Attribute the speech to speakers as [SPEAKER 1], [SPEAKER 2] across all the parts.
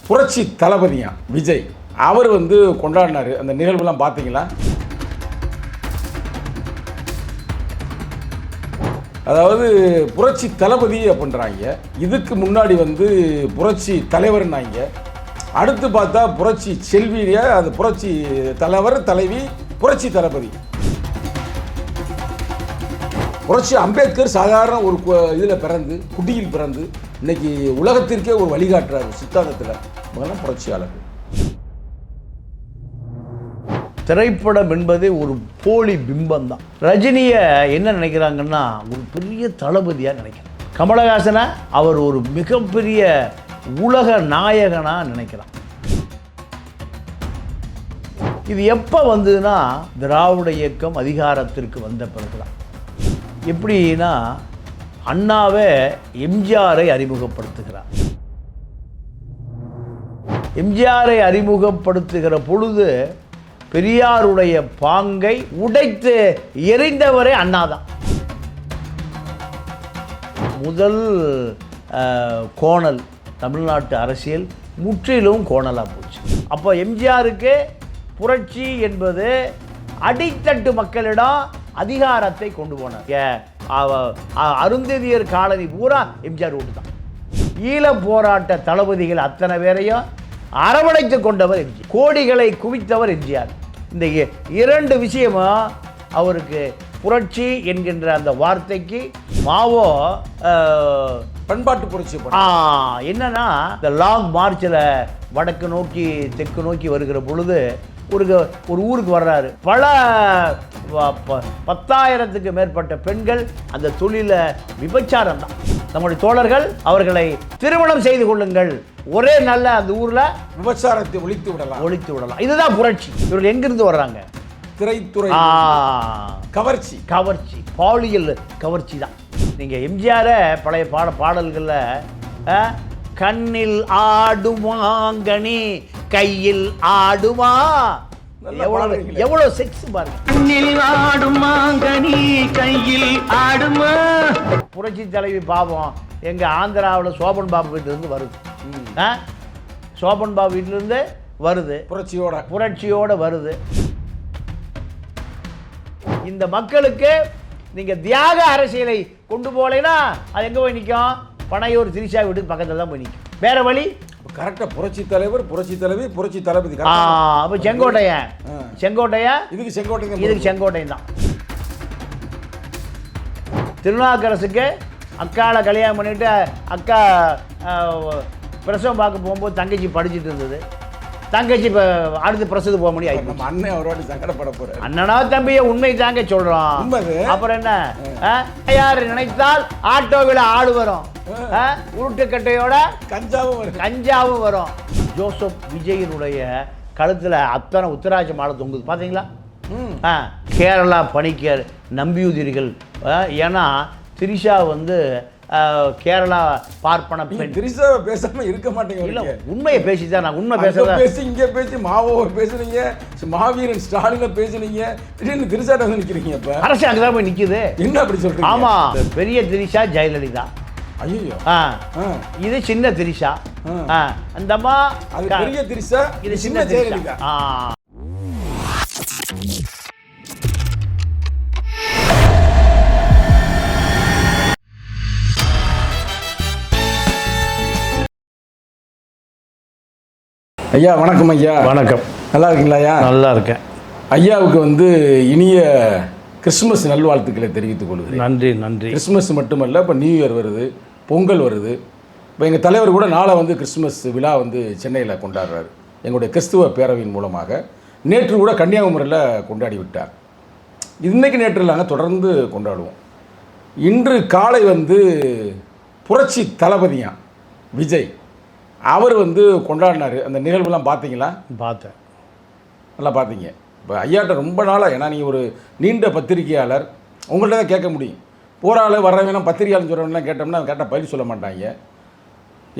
[SPEAKER 1] புரட்சி தளபதியா விஜய் அவர் வந்து கொண்டாடினார். அந்த நிகழ்வுலாம் பார்த்தீங்களா? அதாவது புரட்சி தளபதி அப்படின்றாங்க, இதுக்கு முன்னாடி வந்து புரட்சி தலைவர்னாங்க, அடுத்து பார்த்தா புரட்சி செல்விய, அது புரட்சி தலைவர் தலைவி புரட்சி தளபதி. புரட்சி அம்பேத்கர் சாதாரண ஒரு இதில் பிறந்து குட்டியில் பிறந்து இன்னைக்கு உலகத்திற்கே ஒரு வழிகாட்டுறாரு சித்தாந்தத்தில். புரட்சியாளர்கள்.
[SPEAKER 2] திரைப்படம் என்பது ஒரு போலி பிம்பம் தான். ரஜினியை என்ன நினைக்கிறாங்கன்னா ஒரு பெரிய தளபதியாக நினைக்கிறாங்க. கமலஹாசனை அவர் ஒரு மிகப்பெரிய உலக நாயகனாக நினைக்கிறான். இது எப்போ வந்ததுன்னா திராவிட இயக்கம் அதிகாரத்திற்கு வந்த பிறகுதான். எப்படின்னா அண்ணாவே எம்ஜிஆரை அறிமுகப்படுத்துகிறார். எம்ஜிஆரை அறிமுகப்படுத்துகிற பொழுது பெரியாருடைய பாங்கை உடைத்து எரிந்தவரே அண்ணாதான். முதல் கோணல் தமிழ்நாட்டு அரசியல் முற்றிலும் கோணலாக போச்சு. அப்போ எம்ஜிஆருக்கு புரட்சி என்பது அடித்தட்டு மக்களிடம் அதிகாரத்தை கொண்டு போனார். அருந்ததியர் காலனி பூரா எம்ஜிஆர் ஓட்டு தான். ஈழ போராட்ட தளபதிகள் அத்தனை பேரையும் அரவணைத்து கொண்டவர் எம்ஜிஆர். கோடிகளை குவித்தவர் எம்ஜிஆர். இந்த இரண்டு விஷயமும் அவருக்கு புரட்சி என்கின்ற அந்த வார்த்தைக்கு மாவோ
[SPEAKER 1] பண்பாட்டு புரட்சி
[SPEAKER 2] என்னன்னா இந்த லாங் மார்ச்சில் வடக்கு நோக்கி தெற்கு நோக்கி வருகிற பொழுது ஒரு ஊருக்கு வர்றாரு. பல 10,000க்கு மேற்பட்ட பெண்கள் அந்த தொழில விபச்சாரம் தான். நம்முடைய தோழர்கள் அவர்களை திருமணம் செய்து கொள்ளுங்கள், ஒரே நல்ல அந்த ஊர்ல
[SPEAKER 1] விபச்சாரத்தை ஒழித்து விடலாம்.
[SPEAKER 2] இதுதான் புரட்சி. இவர்கள் எங்கிருந்து வர்றாங்க?
[SPEAKER 1] திரைத்துறை கவர்ச்சி,
[SPEAKER 2] பாலியல் கவர்ச்சி தான். நீங்க எம்ஜிஆர பழைய பாடல்கள்ல கண்ணில் ஆடுமாங்கனி கையில் ஆடுமா, எவ்வளவு செக்ஸ் பாருங்க. கண்ணில் ஆடுமாங்கனி கையில் ஆடுமா. புரட்சி தலைவி பாவம் எங்க ஆந்திராவில் சோபன் பாபு வீட்டிலிருந்து வருது. சோபன் பாபு வீட்டிலிருந்து வருது, புரட்சியோட வருது. இந்த மக்களுக்கு நீங்க தியாக அரசியலை கொண்டு போகலைன்னா அது எங்க போய் நிற்கும்? பனையூர் திரிஷா வீட்டுக்கு பக்கத்தில் தான் போய் நிற்கும். வேற வழி
[SPEAKER 1] கரெக்டா. புரட்சி தலைவர், புரட்சி தலைவி, புரட்சி தளபதி.
[SPEAKER 2] அப்ப செங்கோட்டையன் இதுக்கு செங்கோட்டையன் தான். திருநாக்கரசுக்கு அக்காவை கல்யாணம் பண்ணிட்டு அக்கா பிரசவம் பார்க்க போகும்போது தங்கச்சி படிச்சுட்டு இருந்தது. தங்கச்சி இப்போ அடுத்து பிரசவத்துக்கு போக முடியாது.
[SPEAKER 1] நம்ம அண்ணன் அவரோட சங்கடப்பட போறாரு.
[SPEAKER 2] அண்ணனா தம்பியை உண்மை தாங்க சொல்றோம். அப்புறம் என்ன, யார் நினைத்தால் ஆட்டோவில் ஆடு வரும், உருட்டுக்கட்டையோட கஞ்சாவும் வரும். ஜோசப் விஜயினுடைய கழுத்துல அத்தனை உத்தராட்ச மாலை தொங்குது பாத்தீங்களா? கேரளா பணிக்கர் நம்பியுதிரிகள். ஏன்னா திரிஷா வந்து கேரளா பார்ப்பன பெண்.
[SPEAKER 1] திரிஷாவை பேசாம இருக்க மாட்டேங்க.
[SPEAKER 2] இல்ல, உண்மையை பேசிதான். நான் உண்மை பேசி
[SPEAKER 1] இங்க பேசி மாவோவை பேசுறீங்க, மாவீரன் ஸ்டாலினை பேசுறீங்க, திடீர்னு திரிஷாட்ட வந்து நிக்கிறீங்க. இப்ப
[SPEAKER 2] அரசு அங்கதான் போய் நிக்குது.
[SPEAKER 1] என்ன அப்படி சொல்றீங்க?
[SPEAKER 2] ஆமா, பெரிய திரிஷா ஜெயலலிதா.
[SPEAKER 1] ஐயோ,
[SPEAKER 2] இது சின்ன திரிஷா. அந்தம்மா
[SPEAKER 1] அது பெரிய திரிஷா, இது சின்ன ஜெயலலிதா. ஐயா வணக்கம். ஐயா
[SPEAKER 2] வணக்கம்.
[SPEAKER 1] நல்லா இருக்கீங்களா? ஐயா
[SPEAKER 2] நல்லா இருக்கேன்.
[SPEAKER 1] ஐயாவுக்கு வந்து இனிய கிறிஸ்துமஸ் நல்வாழ்த்துக்களை தெரிவித்துக் கொள்கிறேன்.
[SPEAKER 2] நன்றி.
[SPEAKER 1] கிறிஸ்துமஸ் மட்டுமல்ல, இப்போ நியூ இயர் வருது, பொங்கல் வருது. இப்போ எங்கள் தலைவர் கூட நாளை வந்து கிறிஸ்துமஸ் விழா வந்து சென்னையில் கொண்டாடுறாரு. எங்களுடைய கிறிஸ்துவ பேரவையின் மூலமாக நேற்று கூட கன்னியாகுமரியில் கொண்டாடி விட்டார். இன்றைக்கு நேற்று இல்லைங்க, தொடர்ந்து கொண்டாடுவோம். இன்று காலை வந்து புரட்சி தளபதியா விஜய் அவர் வந்து கொண்டாடினார். அந்த நிகழ்வுலாம் பார்த்தீங்களா?
[SPEAKER 2] பார்த்தேன்.
[SPEAKER 1] நல்லா பார்த்தீங்க. இப்போ ஐயாட்ட ரொம்ப நாளாக, ஏன்னா நீங்கள் ஒரு நீண்ட பத்திரிகையாளர், உங்கள்கிட்ட தான் கேட்க முடியும். போராள வர்றவங்க பத்திரிகையாளர் சொல்கிறவங்கலாம் கேட்டோம்னா கேட்டால் பதில் சொல்ல மாட்டாங்க.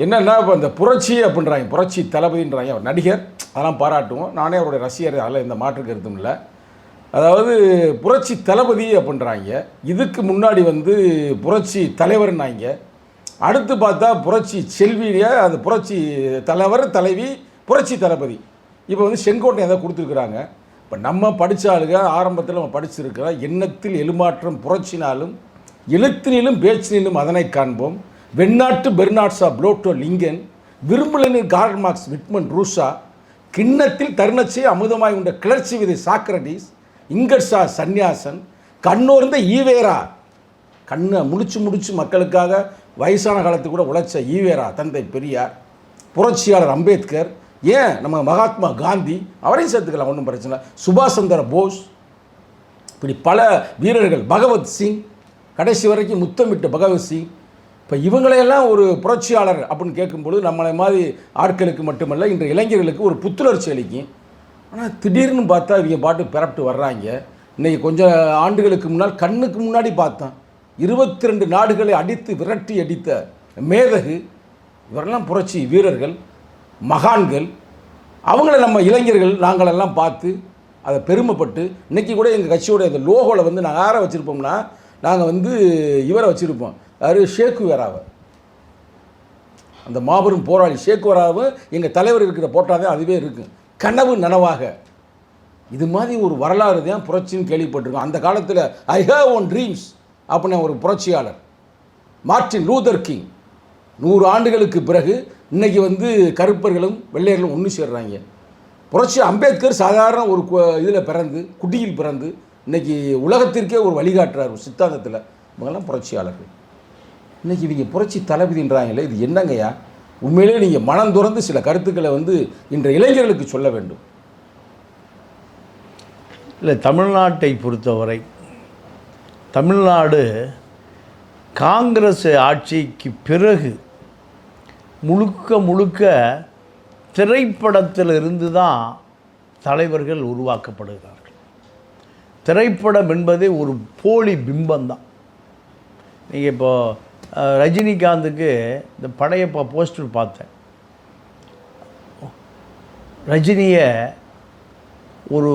[SPEAKER 1] என்னென்னா இப்போ இந்த புரட்சி அப்படின்றாங்க, புரட்சி தளபதின்றாங்க. அவர் நடிகர், அதெல்லாம் பாராட்டுவோம். நானே அவருடைய ரசிகர், அதில் எந்த மாற்று கருத்தும் இல்லை. அதாவது புரட்சி தளபதி அப்படின்றாங்க, இதுக்கு முன்னாடி வந்து புரட்சி தலைவர்னாங்க, அடுத்து பார்த்தா புரட்சி செல்விய அந்த புரட்சி தலைவர் தலைவி புரட்சி தளபதி இப்போ வந்து செங்கோட்டை எதாவது கொடுத்துருக்குறாங்க. இப்போ நம்ம படித்த ஆளுங்க ஆரம்பத்தில் நம்ம படிச்சிருக்கிறோம். எண்ணத்தில் எழுமாற்றம் புரட்சினாலும் எழுத்தினிலும் பேச்சினிலும் அதனை காண்போம். வெண்ணாட்டு பெர்னாட்ஸா புளோட்டோ லிங்கன் விரும்புலனின் கார்ல் மார்க்ஸ் விட்மன் ரூசா கிண்ணத்தில் தருணச்சே அமுதமாய் உண்ட கிளர்ச்சி விதை சாக்ரடீஸ் இங்கர்ஷா சந்நியாசன் கண்ணோர்ந்த ஈவேரா கண்ணை முடிச்சு மக்களுக்காக வயசான காலத்துக்கு கூட உழைச்ச ஈவேரா தந்தை பெரியார் புரட்சியாளர் அம்பேத்கர் ஏன் நம்ம மகாத்மா காந்தி அவரையும் சேர்த்துக்கலாம் ஒன்றும் பிரச்சனை சுபாஷ் சந்திர போஸ் இப்படி பல வீரர்கள் பகவத் சிங் கடைசி வரைக்கும் முத்தமிட்ட பகவத் சிங் இப்போ இவங்களையெல்லாம் ஒரு புரட்சியாளர் அப்படின்னு கேட்கும்பொழுது நம்மளை மாதிரி ஆட்களுக்கு மட்டுமல்ல இன்று இளைஞர்களுக்கு ஒரு புத்துணர்ச்சி அளிக்கும். ஆனால் திடீர்னு பார்த்தா இவங்க பாட்டு பிறப்பிட்டு வர்றாங்க. இன்றைக்கி கொஞ்சம் ஆண்டுகளுக்கு முன்னால் கண்ணுக்கு முன்னாடி பார்த்தோம் 22 நாடுகளை அடித்து விரட்டி அடித்த மேதகு இவரெல்லாம் புரட்சி வீரர்கள் மகான்கள். அவங்கள நம்ம இளைஞர்கள் நாங்களெல்லாம் பார்த்து அதை பெருமைப்பட்டு இன்றைக்கி கூட எங்கள் கட்சியோட இந்த லோகோவில் வந்து நாங்கள் யாரை வச்சுருப்போம்னா நாங்கள் வந்து இவரை வச்சுருப்போம். யார் ஷேக்குவேராவை அந்த மாபெரும் போராளி ஷேக்குவேராவை எங்கள் தலைவர் இருக்கிற போட்டால் தான் அதுவே இருக்குது கனவு நனவாக. இது மாதிரி ஒரு வரலாறு தான் புரட்சின்னு கேள்விப்பட்டிருக்கோம். அந்த காலத்தில் ஐ ஹேவ் ஒன் ட்ரீம்ஸ் அப்படின்னு ஒரு புரட்சியாளர் மார்ட்டின் லூதர் கிங் 100 ஆண்டுகளுக்கு பிறகு இன்றைக்கி வந்து கருப்பர்களும் வெள்ளையர்களும் ஒன்று சேர்றாங்க. புரட்சி அம்பேத்கர் சாதாரண ஒரு இதில் பிறந்து குட்டியில் பிறந்து இன்றைக்கி உலகத்திற்கே ஒரு வழிகாட்டுறார் ஒரு சித்தாந்தத்தில். இவங்கெல்லாம் புரட்சியாளர்கள். இன்றைக்கி இவங்க புரட்சி தளபதின்றாங்களே இது என்னங்கய்யா? உண்மையிலே நீங்கள் மனம் துறந்து சில கருத்துக்களை வந்து இன்றைய இளைஞர்களுக்கு சொல்ல வேண்டும்.
[SPEAKER 2] இல்லை, தமிழ்நாட்டை பொறுத்தவரை தமிழ்நாடு காங்கிரஸ் ஆட்சிக்கு பிறகு முழுக்க திரைப்படத்திலிருந்து தான் தலைவர்கள் உருவாக்கப்படுகிறார்கள். திரைப்படம் என்பதே ஒரு போலி பிம்பம்தான். நீங்கள் இப்போது ரஜினிகாந்துக்கு இந்த படையப்பா போஸ்டர் பார்த்தேன். ரஜினியை ஒரு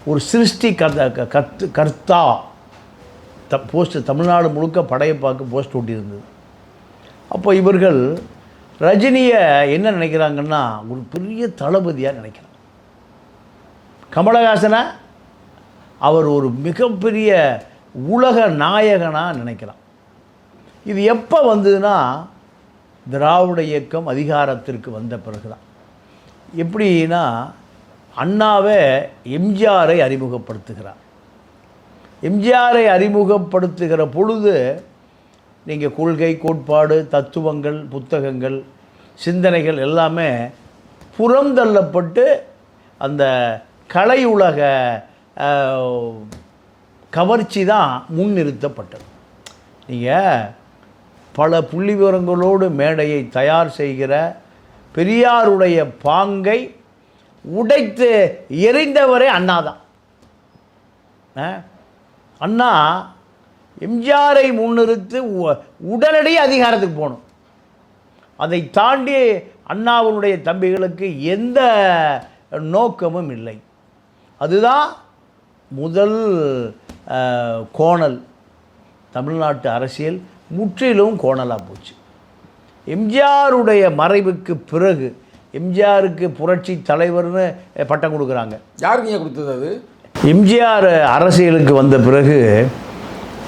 [SPEAKER 2] ஒரு சிருஷ்டி கர்த்தா போஸ்டர் தமிழ்நாடு முழுக்க படையப்பாக்கு போஸ்ட் ஒட்டியிருந்தது. அப்போ இவர்கள் ரஜினியை என்ன நினைக்கிறாங்கன்னா ஒரு பெரிய தளபதியாக நினைக்கிறாங்க. கமலஹாசனை அவர் ஒரு மிகப்பெரிய உலக நாயகனாக நினைக்கிறான். இது எப்போ வந்ததுன்னா திராவிட இயக்கம் அதிகாரத்திற்கு வந்த பிறகு தான். எப்படின்னா அண்ணாவே எம்ஜிஆரை அறிமுகப்படுத்துகிறார். எம்ஜிஆரை அறிமுகப்படுத்துகிற பொழுது நீங்கள் கொள்கை கோட்பாடு தத்துவங்கள் புத்தகங்கள் சிந்தனைகள் எல்லாமே புறந்தள்ளப்பட்டு அந்த கலை உலக கவர்ச்சி தான் முன்னிறுத்தப்பட்டது. நீங்கள் பல புள்ளி விவரங்களோடு மேடையை தயார் செய்கிற பெரியாருடைய பாங்கை உடைத்து எறிந்தவரே அண்ணா தான். அண்ணா எம்ஜிஆரை முன்னிறுத்து உடனடி அதிகாரத்துக்கு போகணும். அதை தாண்டி அண்ணாவுடைய தம்பிகளுக்கு எந்த நோக்கமும் இல்லை. அதுதான் முதல் கோணல். தமிழ்நாட்டு அரசியல் முற்றிலும் கோணலாக போச்சு. எம்ஜிஆருடைய மறைவுக்கு பிறகு எம்ஜிஆருக்கு புரட்சி தலைவர்னு பட்டம் கொடுக்குறாங்க.
[SPEAKER 1] யாருக்கு கொடுத்தது அது?
[SPEAKER 2] எம்ஜிஆர் அரசியலுக்கு வந்த பிறகு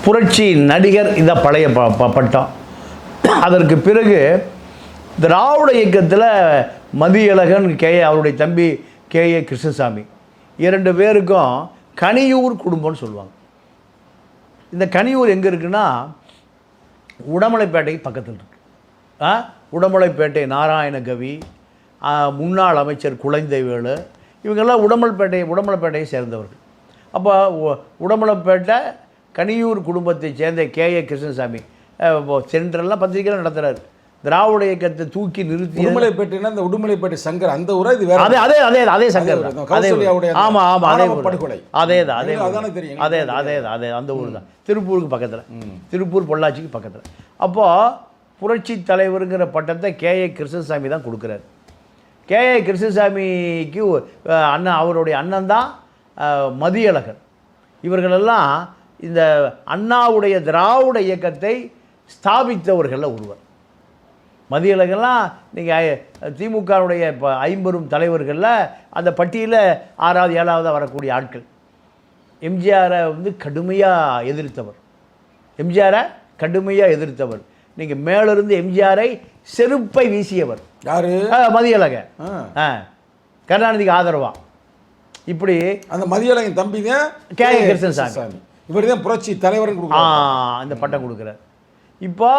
[SPEAKER 2] புரட்சி நடிகர் இதை பழைய பட்டம். அதற்கு பிறகு திராவிட இயக்கத்தில் மதியழகன் அவருடைய தம்பி KA கிருஷ்ணசாமி 2 பேருக்கும் கனியூர் குடும்பம்னு சொல்லுவாங்க. இந்த கனியூர் எங்கே இருக்குன்னா உடமலைப்பேட்டைக்கு பக்கத்தில் இருக்கு. உடமலைப்பேட்டை நாராயணகவி, முன்னாள் அமைச்சர் குழந்தைவேலு, இவங்கெல்லாம் உடமலைப்பேட்டையை சேர்ந்தவர்கள். அப்போ உடமலைப்பேட்டை கனியூர் குடும்பத்தை சேர்ந்த KA கிருஷ்ணசாமி சென்ட்ரல்லாம் பத்திரிகைலாம் நடத்துகிறார். திராவிட இயக்கத்தை தூக்கி நிறுத்தி
[SPEAKER 1] உடுமலைப்பேட்டைனா இந்த உடுமலைப்பேட்டை சங்கர் அந்த ஊரா இது வேற?
[SPEAKER 2] அதே சங்கர். ஆமாம் அதே அந்த ஊர் தான். திருப்பூருக்கு பக்கத்தில், திருப்பூர் பொள்ளாச்சிக்கு பக்கத்தில். அப்போது புரட்சி தலைவருங்கிற பட்டத்தை KA கிருஷ்ணசாமி தான் கொடுக்குறாரு. KA கிருஷ்ணசாமிக்கு அண்ணன், அவருடைய அண்ணன் தான் மதியழகன். இவர்களெல்லாம் இந்த அண்ணாவுடைய திராவிட இயக்கத்தை ஸ்தாபித்தவர்களில் ஒருவர். மதியழகெல்லாம் நீங்கள் திமுகவுடைய இப்போ 50 தலைவர்களில் அந்த பட்டியலில் 6வது 7வது வரக்கூடிய ஆட்கள். எம்ஜிஆரை வந்து கடுமையாக எதிர்த்தவர். நீங்கள் மேலிருந்து எம்ஜிஆரை செருப்பை வீசியவர்
[SPEAKER 1] யாரு?
[SPEAKER 2] மதியழகன். கருணாநிதிக்கு ஆதரவா இப்படி
[SPEAKER 1] அந்த மதியழகன் தம்பிங்க
[SPEAKER 2] கே கிருஷ்ணசாமி
[SPEAKER 1] இவர் தான் புரட்சி தலைவர்
[SPEAKER 2] இந்த பட்டம் கொடுக்குறார். இப்போ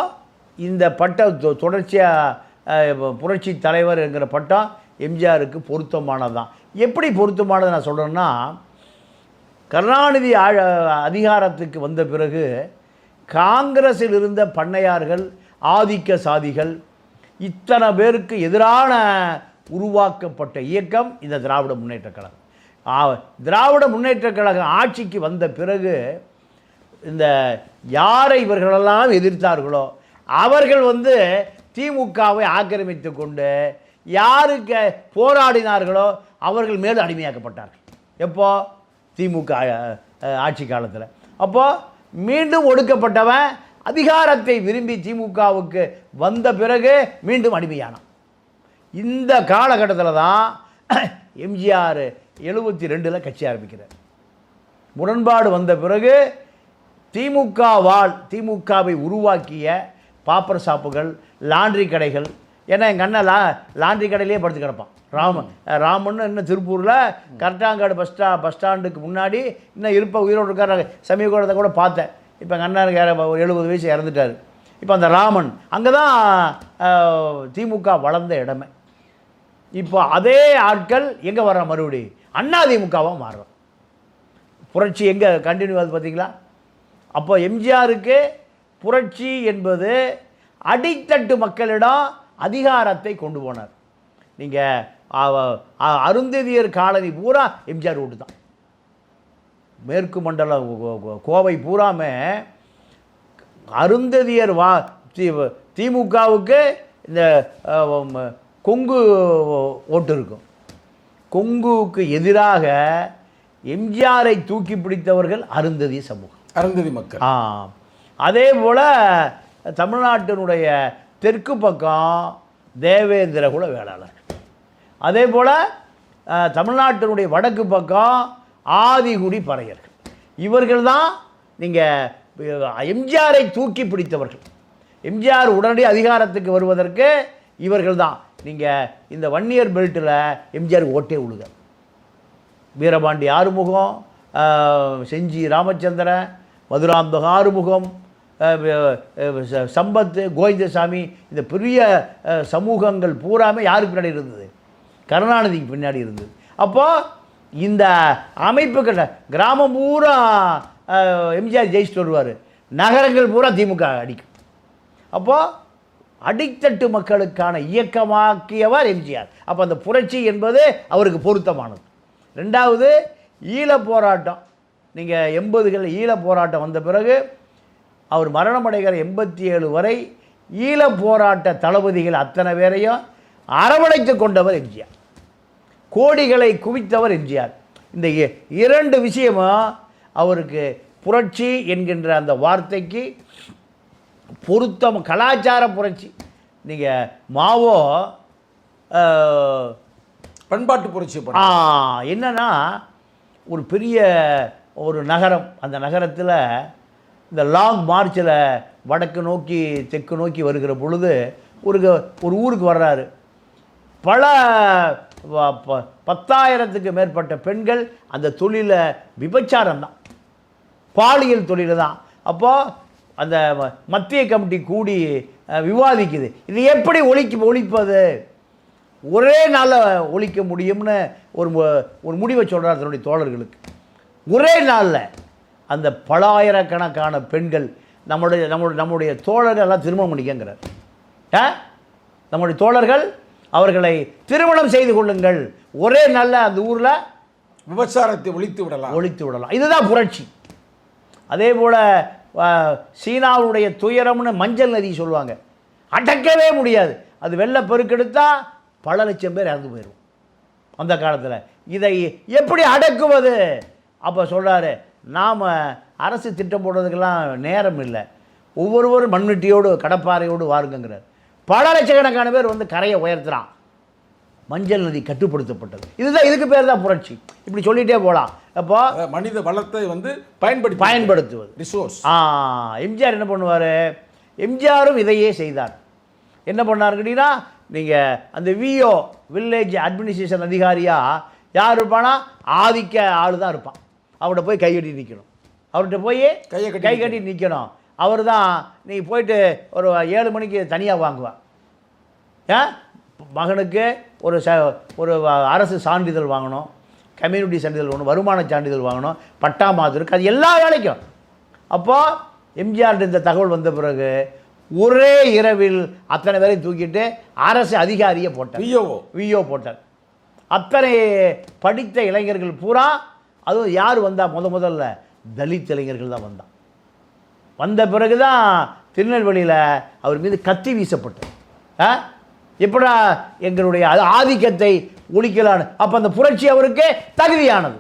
[SPEAKER 2] இந்த பட்டம் தொடர்ச்சியாக புரட்சி தலைவர் என்கிற பட்டம் எம்ஜிஆருக்கு பொருத்தமானதுதான். எப்படி பொருத்தமானது நான் சொல்கிறேன்னா, கருணாநிதி அதிகாரத்துக்கு வந்த பிறகு காங்கிரஸில் இருந்த பண்ணையார்கள், ஆதிக்க சாதிகள், இத்தனை பேருக்கு எதிரான உருவாக்கப்பட்ட இயக்கம் இந்த திராவிட முன்னேற்றக் கழகம். திராவிட முன்னேற்றக் கழகம் ஆட்சிக்கு வந்த பிறகு இந்த யாரை இவர்களெல்லாம் எதிர்த்தார்களோ அவர்கள் வந்து திமுகவை ஆக்கிரமித்து கொண்டு யாருக்கு போராடினார்களோ அவர்கள் மேலும் அடிமையாக்கப்பட்டார்கள். எப்போ? திமுக ஆட்சி காலத்தில். அப்போது மீண்டும் ஒடுக்கப்பட்டவன் அதிகாரத்தை விரும்பி திமுகவுக்கு வந்த பிறகு மீண்டும் அடிமையானான். இந்த காலகட்டத்தில் தான் எம்ஜிஆர் 72 கட்சி ஆரம்பிக்கிறார். முரண்பாடு வந்த பிறகு திமுகவை உருவாக்கிய பாப்பர் ஷாப்புகள், லாண்ட்ரி கடைகள். ஏன்னா எங்கள் அண்ணன் லாண்ட்ரி கடையிலே படுத்து கிடப்பான். ராமன் இன்னும் திருப்பூரில் கரெக்டாங்காடு பஸ் ஸ்டாண்டுக்கு முன்னாடி இன்னும் உயிரோடு இருக்கார். சமீபத்தை கூட பார்த்தேன். இப்போ எங்கள் அண்ணனுக்கு 70 வயசு இறந்துட்டார். இப்போ அந்த ராமன் அங்கே தான் திமுக வளர்ந்த இடமே. இப்போ அதே ஆட்கள் எங்கே வர்ற மறுபடி அதிமுகவாக மாறுறோம். புரட்சி எங்கே கண்டினியூ ஆகுது பார்த்தீங்களா? அப்போ எம்ஜிஆருக்கு புரட்சி என்பது அடித்தட்டு மக்களிடம் அதிகாரத்தை கொண்டு போனார். நீங்கள் அருந்ததியர் காலனி பூரா எம்ஜிஆர் ஓட்டு தான். மேற்கு மண்டலம் கோவை பூராமே அருந்ததியர் திமுகவுக்கு இந்த கொங்கு ஓட்டு இருக்கும். கொங்குக்கு எதிராக எம்ஜிஆரை தூக்கி பிடித்தவர்கள் அருந்ததி சமூகம்,
[SPEAKER 1] அருந்ததி மக்கள்.
[SPEAKER 2] அதே போல் தமிழ்நாட்டினுடைய தெற்கு பக்கம் தேவேந்திர குல வேளாளர். அதே போல் தமிழ்நாட்டினுடைய வடக்கு பக்கம் ஆதிகுடி பறையர்கள். இவர்கள் தான் நீங்கள் எம்ஜிஆரை தூக்கி பிடித்தவர்கள். எம்ஜிஆர் உடனடி அதிகாரத்துக்கு வருவதற்கு இவர்கள் தான். நீங்கள் இந்த வன்னியர் பெல்ட்டில் எம்ஜிஆர் ஓட்டே விழுக. வீரபாண்டி ஆறுமுகம், செஞ்சி ராமச்சந்திரன், மதுராந்தகம் ஆறுமுகம், சம்பத்து, கோவிந்தசாமி, இந்த பெரிய சமூகங்கள் பூராமே யாருக்கு பின்னாடி இருந்தது? கருணாநிதிக்கு பின்னாடி இருந்தது. அப்போது இந்த அமைப்புகள் கிராமம் பூரா எம்ஜிஆர் ஜெயிச்சுட்டு வருவார், நகரங்கள் பூரா திமுக அடிக்கும். அப்போது அடித்தட்டு மக்களுக்கான இயக்கமாக்கியவர் எம்ஜிஆர். அப்போ அந்த புரட்சி என்பது அவருக்கு பொருத்தமானது. ரெண்டாவது ஈழப் போராட்டம். நீங்கள் 80களில் ஈழப் போராட்டம் வந்த பிறகு அவர் மரணமடைகிற 87 வரை ஈழப் போராட்ட தளபதிகள் அத்தனை பேரையும் அரவணைத்து கொண்டவர் எம்ஜிஆர். கோடிகளை குவித்தவர் எம்ஜிஆர். இந்த 2 விஷயமும் அவருக்கு புரட்சி என்கின்ற அந்த வார்த்தைக்கு பொருத்தம். கலாச்சார புரட்சி. நீங்கள் மாவோ
[SPEAKER 1] பண்பாட்டு புரட்சி
[SPEAKER 2] என்னன்னா, ஒரு பெரிய ஒரு நகரம், அந்த நகரத்தில் இந்த லாங் மார்ச்சில் வடக்கு நோக்கி தெற்கு நோக்கி வருகிற பொழுது ஒரு ஊருக்கு வர்றாரு. பல 10,000க்கு மேற்பட்ட பெண்கள் அந்த தொழிலை விபச்சாரம் தான், பாலியல் தொழில் தான். அப்போது அந்த மத்திய கமிட்டி கூடி விவாதிக்குது, இது எப்படி ஒழிப்பது, ஒரே நாளில் ஒழிக்க முடியும்னு ஒரு முடிவை சொல்கிறார் தன்னுடைய தோழர்களுக்கு. ஒரே நாளில் அந்த பல ஆயிரக்கணக்கான பெண்கள் நம்முடைய தோழர்கள் எல்லாம் திருமணம் பண்ணிக்கங்கிறார். நம்முடைய தோழர்கள் அவர்களை திருமணம் செய்து கொள்ளுங்கள், ஒரே நாளில் அந்த ஊரில்
[SPEAKER 1] விபச்சாரத்தை ஒழித்து விடலாம்.
[SPEAKER 2] இதுதான் புரட்சி. அதே போல் சீனாவுடைய துயரம்னு மஞ்சள் நதி சொல்லுவாங்க, அடக்கவே முடியாது. அது வெள்ள பெருக்கெடுத்தால் பல லட்சம் பேர் இறந்து போயிடும் அந்த காலத்தில். இதை எப்படி அடக்குவது? அப்போ சொல்கிறாரு, நாம் அரசு திட்டம் போடுறதுக்கெல்லாம் நேரம் இல்லை, ஒவ்வொருவரும் மண்வெட்டியோடு கடப்பாறையோடு வாருங்கிறார். பல லட்சக்கணக்கான பேர் வந்து கரையை உயர்த்துறான். மஞ்சள் நதி கட்டுப்படுத்தப்பட்டது. இதுதான், இதுக்கு பேர் தான் புரட்சி. இப்படி சொல்லிகிட்டே போகலாம். அப்போ
[SPEAKER 1] மனித வளத்தை வந்து
[SPEAKER 2] பயன்படுத்துவது
[SPEAKER 1] ரிசோர்ஸ்.
[SPEAKER 2] எம்ஜிஆர் என்ன பண்ணுவார்? எம்ஜிஆரும் இதையே செய்தார். என்ன பண்ணார் கேட்டீங்கன்னா, நீங்கள் அந்த விஓ வில்லேஜ் அட்மினிஸ்ட்ரேஷன் அதிகாரியாக யார் இருப்பானா? ஆதிக்க ஆள் தான் இருப்பான். அவர்கிட்ட போய் கைகட்டி நிற்கணும். அவர்கிட்ட போய் கை கட்டி நிற்கணும். அவர் தான் நீங்கள் போயிட்டு ஒரு 7 மணிக்கு தனியாக வாங்குவான். மகனுக்கு ஒரு அரசு சான்றிதழ் வாங்கணும், கம்யூனிட்டி சான்றிதழ் வாங்கணும், வருமான சான்றிதழ் வாங்கணும், பட்டா மாத்திருக்கு, அது எல்லா வேலைக்கும். அப்போது எம்ஜிஆர் இந்த தகவல் வந்த பிறகு ஒரே இரவில் அத்தனை பேரையும் தூக்கிட்டு அரசு அதிகாரியை போட்டார், விஓ போட்டார். அத்தனை படித்த இளைஞர்கள் பூரா, அதுவும் யார் வந்தால் முதல்ல தலித் இளைஞர்கள் தான் வந்தான். வந்த பிறகு தான் திருநெல்வேலியில் அவர் மீது கத்தி வீசப்பட்டது. எப்படா எங்களுடைய ஆதிக்கத்தை ஒழிக்கலான்னு. அப்போ அந்த புரட்சி அவருக்கு தகுதியானது.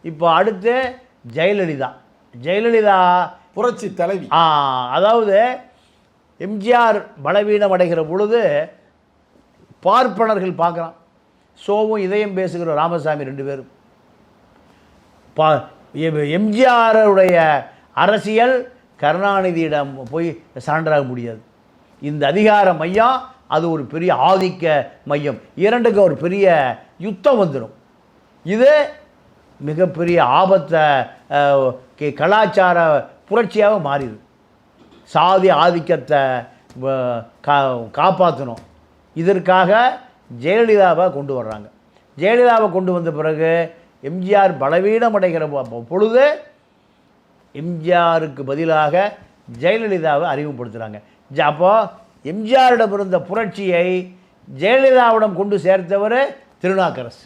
[SPEAKER 2] இப்போ அடுத்து ஜெயலலிதா
[SPEAKER 1] புரட்சி தலைவி.
[SPEAKER 2] அதாவது எம்ஜிஆர் பலவீனம் அடைகிற பொழுது பார்ப்பனர்கள் பார்க்குறான். சோவும் இதயம் பேசுகிற ராமசாமி 2 பேரும் எம்ஜிஆருடைய அரசியல் கருணாநிதியிடம் போய் சரண்டராக முடியாது. இந்த அதிகார மையம் அது ஒரு பெரிய ஆதிக்க மையம். இரண்டுக்கு ஒரு பெரிய யுத்தம் வந்துடும். இது மிகப்பெரிய ஆபத்தை கலாச்சார புரட்சியாக மாறிடுது. சாதி ஆதிக்கத்தை காப்பாற்றணும். இதற்காக ஜெயலலிதாவை கொண்டு வர்றாங்க. ஜெயலலிதாவை கொண்டு வந்த பிறகு எம்ஜிஆர் பலவீனம் அடைகிற பொழுது எம்ஜிஆருக்கு பதிலாக ஜெயலலிதாவை அறிமுகப்படுத்துகிறாங்க. அப்போது எம்ஜிஆரிடம் இருந்த புரட்சியை ஜெயலலிதாவிடம் கொண்டு சேர்த்தவர் திருநாவுக்கரசு.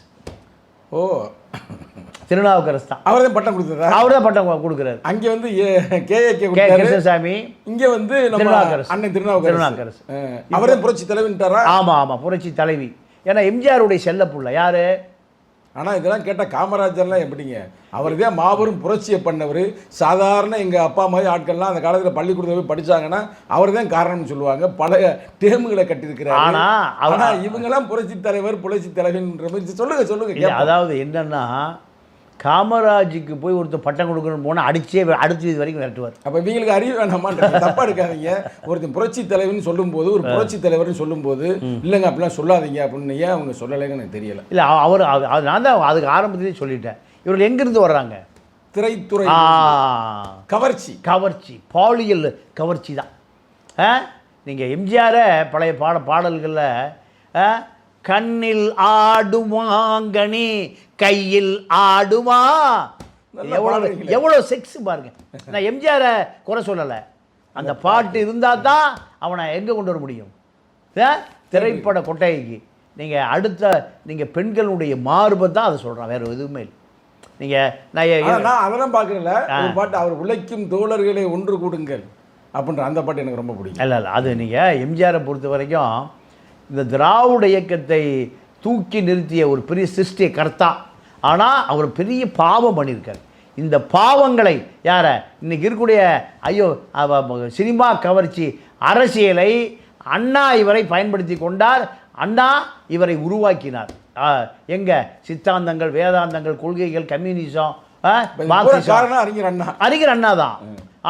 [SPEAKER 2] திருநாவுக்கரசு தான்.
[SPEAKER 1] அவர் தான் பட்டம் கொடுத்தார்.
[SPEAKER 2] அவர் தான் பட்டம் கொடுக்குறாரு.
[SPEAKER 1] அங்கே வந்து கே
[SPEAKER 2] கிருஷ்ணசாமி,
[SPEAKER 1] இங்கே வந்து அண்ணன் திருநாவுக்கரசு. அவரே புரட்சி தலைவிட்டாரா?
[SPEAKER 2] ஆமாம், புரட்சி தலைவி. ஏன்னா எம்ஜிஆருடைய செல்ல புள்ள யாரு?
[SPEAKER 1] ஆனால் இதெல்லாம் கேட்டால் காமராஜர்லாம் எப்படிங்க? அவர் தான் மாபெரும் புரட்சியை பண்ணவர். சாதாரண எங்கள் அப்பா மாதிரி ஆட்கள்லாம் அந்த காலத்தில் பள்ளிக்கூடத்தில் போய் படித்தாங்கன்னா அவர் தான் காரணம்னு சொல்லுவாங்க. பழைய டேமுகளை கட்டியிருக்கிறார். ஆனால் இவங்கெல்லாம் புரட்சி தலைவர், புரட்சி தலைவர்ன்ற மாதிரி சொல்லுங்க.
[SPEAKER 2] அதாவது என்னன்னா, காமராஜுக்கு போய் ஒருத்தர் பட்டம் கொடுக்கணும்னு போனால் அடிச்சே அடுத்த இது வரைக்கும் விரட்டுவார்.
[SPEAKER 1] அப்போ இவங்களுக்கு அறிவு வேணாமான்ற தப்பாக இருக்காதீங்க. ஒருத்தர் புரட்சி தலைவர்னு சொல்லும்போது, ஒரு புரட்சி தலைவர்னு சொல்லும்போது இல்லைங்க அப்படிலாம் சொல்லாதீங்க அப்படின்னு ஏன் அவங்க சொல்லலைன்னு எனக்கு தெரியலை.
[SPEAKER 2] இல்லை, நான் தான் அதுக்கு ஆரம்பத்திலே சொல்லிட்டேன். இவர்கள் எங்கேருந்து வர்றாங்க?
[SPEAKER 1] திரைத்துறை கவர்ச்சி,
[SPEAKER 2] பாலியல் கவர்ச்சி தான். நீங்கள் எம்ஜிஆரை பழைய பாடல்களில் கண்ணில் ஆடுமாங்கனி கையில் ஆடுமா, எவ்வளோ செக்ஸ் பாருங்க. நான் எம்ஜிஆரை குறை சொல்லலை. அந்த பாட்டு இருந்தால் தான் அவனை எங்கே கொண்டு வர முடியும்? திரைப்பட கொட்டைக்கு நீங்கள் பெண்களுடைய மார்பை தான் அதை சொல்கிறான், வேறு எதுவுமே இல்லை.
[SPEAKER 1] நான் அதெல்லாம் பார்க்குறேன்ல, ஒரு பாட்டு அவர் உழைக்கும் தோழர்களை ஒன்று கூடுங்கள் அப்படின்ற அந்த பாட்டு எனக்கு ரொம்ப பிடிக்கும்.
[SPEAKER 2] இல்லை, அது நீங்கள் எம்ஜிஆரை பொறுத்த வரைக்கும் இந்த திராவிட இயக்கத்தை தூக்கி நிறுத்திய ஒரு பெரிய சிருஷ்டி கர்த்தா. ஆனால் அவர் பெரிய பாவம் பண்ணியிருக்கார். இந்த பாவங்களை யாரை இன்னைக்கு இருக்கக்கூடிய சினிமா கவர்ச்சி அரசியலை அண்ணா இவரை பயன்படுத்தி கொண்டார். அண்ணா இவரை உருவாக்கினார். எங்க சித்தாந்தங்கள், வேதாந்தங்கள், கொள்கைகள், கம்யூனிசம், அறிஞர் அண்ணா தான்.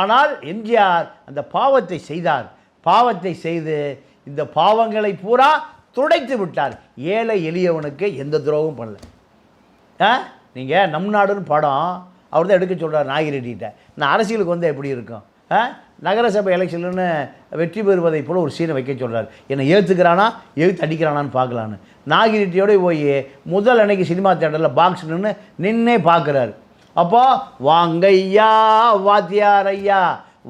[SPEAKER 2] ஆனால் எம்ஜிஆர் அந்த பாவத்தை செய்தார். பாவத்தை செய்து இந்த பாவங்களை பூரா துடைத்து விட்டார். ஏழை எளியவனுக்கு எந்த துரோகமும் பண்ணல. நீங்கள் நம் நாடுன்னு படம் அவர் தான் எடுக்க சொல்கிறார் நாகிரெட்டிகிட்ட. நான் அரசியலுக்கு வந்து எப்படி இருக்கும்? நகரசபை எலெக்ஷன்னு வெற்றி பெறுவதை போல் ஒரு சீனை வைக்க சொல்கிறார். என்னை ஏற்றுக்கிறானா எழுத்து அடிக்கிறானான்னு பார்க்கலான்னு. நாகிரெட்டியோடு போய் முதல் அன்னைக்கு சினிமா தேட்டரில் பாக்ஸ் நின்னே பார்க்குறாரு. அப்போ வாங்கையா வாத்தியார் ஐயா,